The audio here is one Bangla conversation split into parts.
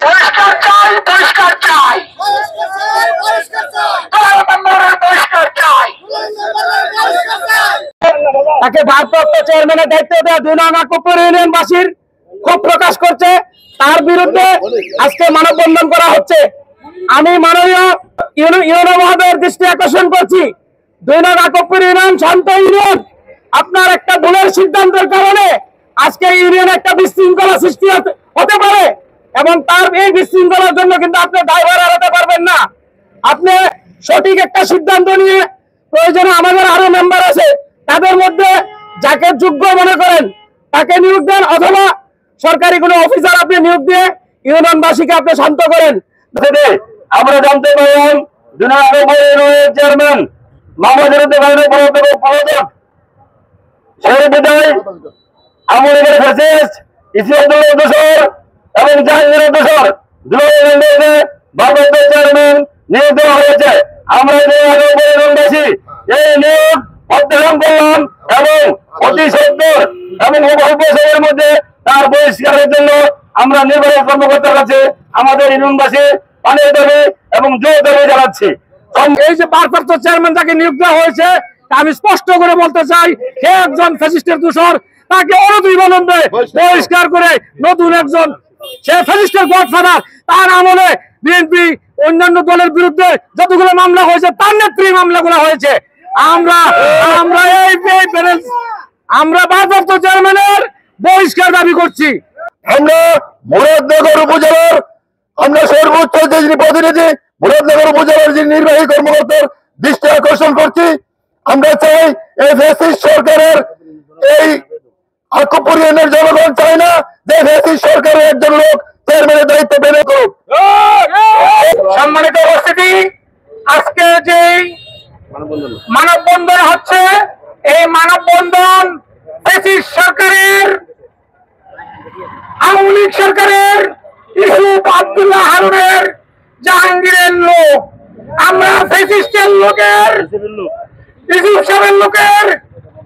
পরিষ্কার চাই, পরিষ্কার চাই, পরিষ্কার চাই। তাকে ভারপ্রাপ্ত চেয়ারম্যানের দায়িত্ব দেওয়া ২ নং আকবপুর ইউনিয়নবাসীর ক্ষোভ প্রকাশ করছে, তার বিরুদ্ধে আজকে মানববন্ধন করা হচ্ছে। আমি মাননীয় ইউনো মহোদয়ের দৃষ্টি আকর্ষণ করছি, ২ নং আকবপুর ইউনিয়ন শান্ত ইউনিয়ন। আপনার একটা ভুলের সিদ্ধান্তের কারণে আজকে ইউনিয়নে একটা বিশৃঙ্খলা সৃষ্টি হতে পারে এবং তার এই বিশৃঙ্খলার জন্য কিন্তু আপনি দায়ভার এড়াতে পারবেন না। আপনি সঠিক একটা সিদ্ধান্ত নিয়ে প্রয়োজনে আমাদের আরো মেম্বার আছে, তাদের মধ্যে যাকে যোগ্য মনে করেন তাকে নিয়োগ দেন, অথবা সরকারি কোনো অফিসার আপনি নিয়োগ দিয়ে ইউনিয়নবাসীকে আপনি শান্ত করেন। আমরা জানতে পারলাম ২ নং আকবপুর ইউনিয়নের চেয়ারম্যান মোহাম্মদ পলাতক সেই বিদায় আমলের ফ্যাসিস্ট ইসিয়াদুল দোসর এবং জাহাঙ্গীর দোসর ভারপ্রাপ্ত চেয়ারম্যান নিয়োগ দেওয়া হয়েছে। আমরা ইউনিয়নবাসী এই নিয়োগ প্রত্যাখ্যান করলাম এবং অতি সত্তর এবং অল্প সময়ের মধ্যে তার বহিষ্কারের জন্য আমরা নির্বাহী কর্মকর্তার কাছে আমাদের ইউনিয়নবাসী পানির দাবি এবং জোর দাবি জানাচ্ছি। এই যে ভারপ্রাপ্ত চেয়ারম্যান যাকে নিয়োগ দেওয়া হয়েছে, আমি স্পষ্ট করে বলতে চাই, সে একজন ফ্যাসিস্টের দোসর, তাকে অনতিবিলম্বে বহিষ্কার করে নতুন একজন, সে ফ্যাসিস্টের গডফাদার। তার আমলে বিএনপি অন্যান্য দলের বিরুদ্ধে যতগুলো মামলা হয়েছে তার নেত্রী মামলাগুলো হয়েছে। আমরা ভারপ্রাপ্ত চেয়ারম্যানের বহিষ্কার দাবি করছি। আমরা মুরাদনগর উপজেলার সর্বোচ্চ যে প্রতিনিধি মুরাদনগর উপজেলার যে নির্বাহী কর্মকর্তার দৃষ্টি আকর্ষণ করছি। আমরা চাই এই ফ্যাসিস্ট সরকারের, এই আকবপুর ইউনিয়নের জনগণ চায় না যে ফ্যাসিস্ট সরকারের একজন লোক চেয়ারম্যানের দায়িত্ব পেলে করুক। সম্মানিত উপস্থিতি, আজকে যে মানববন্ধন হচ্ছে, এই মানববন্ধন ফ্যাসিস্ট সরকারের, আওয়ামী লীগ সরকারের, ইউসুফ আব্দুল্লাহ হারুনের, জাহাঙ্গীরের লোক। আমরা ফ্যাসিস্টের লোকের, ইউসুফ সাহেবের লোকের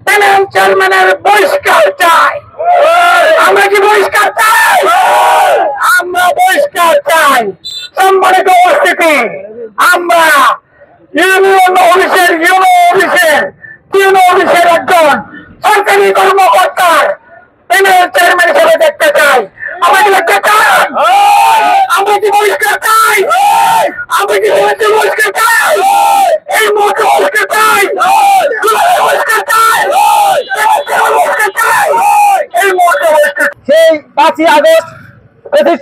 প্যানেল চেয়ারম্যানের বহিষ্কার চাই। আমরা কি বহিষ্কার চাই? আমরা বহিষ্কার চাই। সম্মানিত উপস্থিতি, আমরা ইউনিয়ন অফিসের একজন সরকারি কর্মকর্তার প্যানেল চেয়ারম্যান হিসেবে দেখতে চাই। আমরা কি দেখতে চাই? আমরা কি বহিষ্কার চাই? আমরা কি বহিষ্কার চাই? এই মুহূর্তে বহিষ্কার চাই। সেই ৫ই আগস্ট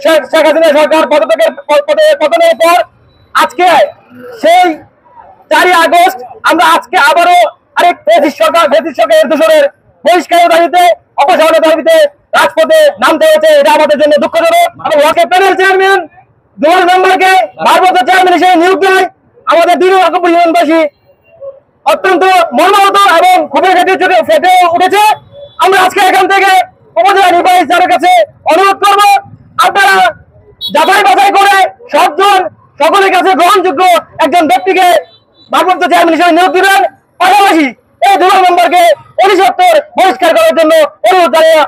শেখ হাসিনা সরকার পতনের পর আজকে সেই ৪ই আগস্ট আমরা আজকে আবারও আরেক ফ্যাসিস্ট সরকারের দোসরের বহিষ্কারের দাবিতে, অপসারণের দাবিতে রাজপথে নামতে হয়েছে। এটা আমাদের জন্য দুঃখজনক। প্যানেল চেয়ারম্যান ২ নম্বরকে ভারপ্রাপ্ত চেয়ারম্যান হিসেবে নিয়োগ দেয় আমাদের ২ নং আকবপুর ইউনিয়নবাসী অত্যন্ত মর্মাহত এবং ক্ষোভের চোখে ফেটে উঠেছে। আমরা আজকে এখান থেকে উপজেলা নির্বাহী স্যারের কাছে অনুরোধ করব, আপনারা যাচাই বাছাই করে সকলের কাছে গ্রহণযোগ্য একজন ব্যক্তিকে ভারপ্রাপ্ত চেয়ারম্যান হিসেবে নিয়োগ দিবেন। পাশাপাশি এই ২ নম্বরকে অধিসত্বর বহিষ্কার করার জন্য অনুরোধ জানিয়ে